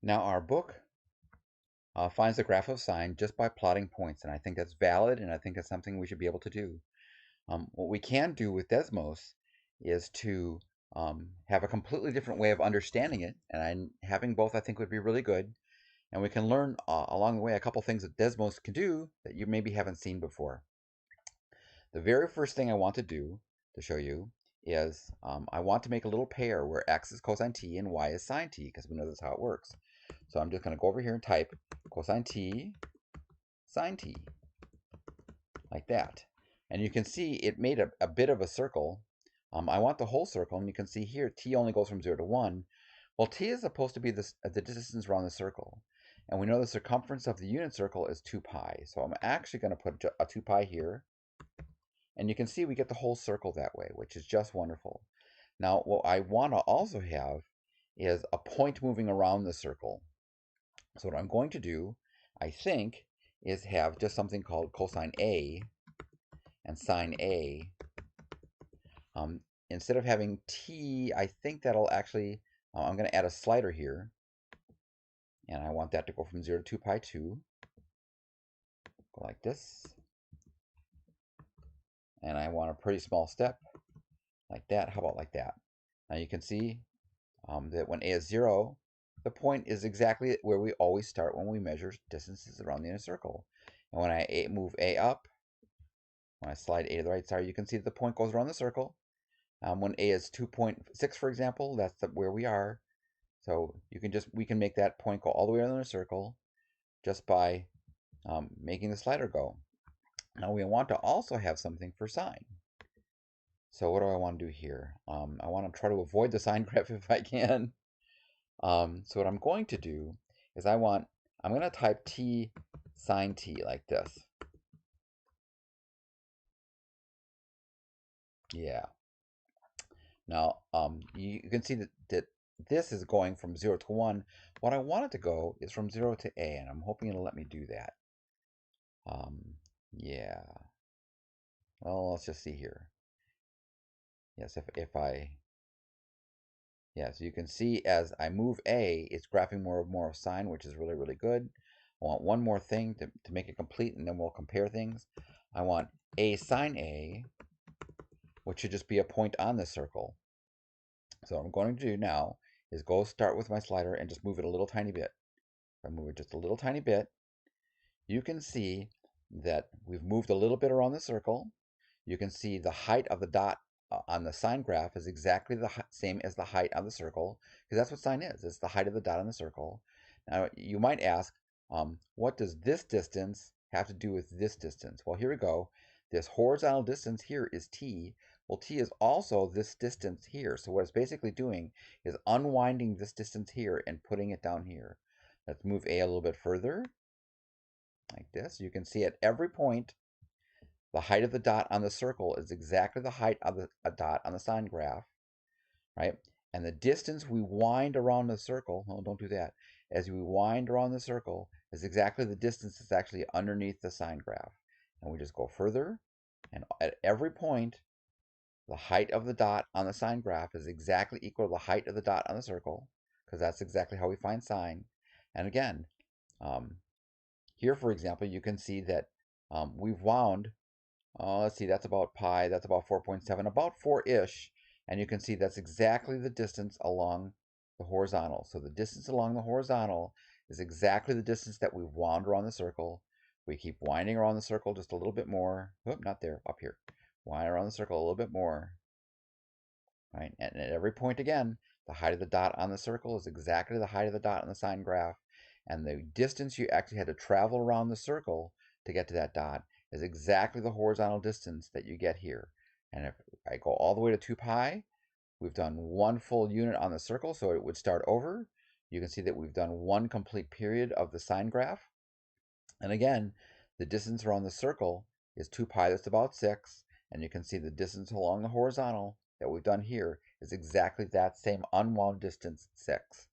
Now our book finds the graph of sine just by plotting points, and I think that's valid, and I think that's something we should be able to do. What we can do with Desmos is to have a completely different way of understanding it, and having both I think would be really good. And we can learn along the way a couple things that Desmos can do that you maybe haven't seen before. The very first thing I want to do to show you is I want to make a little pair where x is cosine t and y is sine t, because we know that's how it works. So I'm just going to go over here and type cosine t, sine t, like that. And you can see it made a bit of a circle. I want the whole circle, and you can see here t only goes from 0 to 1. Well, t is supposed to be the distance around the circle. And we know the circumference of the unit circle is 2 pi. So I'm actually going to put a 2 pi here. And you can see we get the whole circle that way, which is just wonderful. Now, what I want to also have is a point moving around the circle. So what I'm going to do, I think, is have just something called cosine A and sine A. Instead of having t, I think that'll actually, I'm going to add a slider here. And I want that to go from 0 to 2 pi 2. Go like this. And I want a pretty small step, like that. How about like that? Now you can see that when a is 0, the point is exactly where we always start when we measure distances around the inner circle. And when I move a up, when I slide a to the right side, you can see that the point goes around the circle. When a is 2.6, for example, that's where we are. So we can make that point go all the way around the circle just by making the slider go. Now we want to also have something for sine. So what do I want to do here? I want to try to avoid the sine graph if I can. So what I'm going to do is I'm going to type t sine t like this. Yeah. Now, you can see that this is going from 0 to 1. What I want it to go is from 0 to a, and I'm hoping it'll let me do that. Yeah. Well, let's just see here. Yes, if I... Yeah, so you can see as I move a, it's graphing more of sine, which is really, really good. I want one more thing to make it complete, and then we'll compare things. I want a sine a, which should just be a point on this circle. So what I'm going to do now is go start with my slider and just move it a little tiny bit. If I move it just a little tiny bit, you can see that we've moved a little bit around the circle. You can see the height of the dot on the sine graph is exactly the same as the height of the circle, because that's what sine is. It's the height of the dot on the circle. Now, you might ask, what does this distance have to do with this distance? Well, here we go. This horizontal distance here is t. Well, t is also this distance here. So what it's basically doing is unwinding this distance here and putting it down here. Let's move a little bit further, like this. You can see at every point, the height of the dot on the circle is exactly the height of a dot on the sine graph, right? And the distance we wind around the circle, oh, don't do that, as we wind around the circle is exactly the distance that's actually underneath the sine graph. And we just go further, and at every point, the height of the dot on the sine graph is exactly equal to the height of the dot on the circle, because that's exactly how we find sine. And again, here, for example, you can see that we've wound, let's see, that's about pi, that's about 4.7, about 4-ish, and you can see that's exactly the distance along the horizontal. So the distance along the horizontal is exactly the distance that we've wound around the circle. We keep winding around the circle just a little bit more. Oop, not there, up here. Wind around the circle a little bit more. Right? And at every point again, the height of the dot on the circle is exactly the height of the dot on the sine graph. And the distance you actually had to travel around the circle to get to that dot is exactly the horizontal distance that you get here. And if I go all the way to 2 pi, we've done one full unit on the circle, so it would start over. You can see that we've done one complete period of the sine graph. And again, the distance around the circle is 2 pi, that's about 6. And you can see the distance along the horizontal that we've done here is exactly that same unwound distance, 6.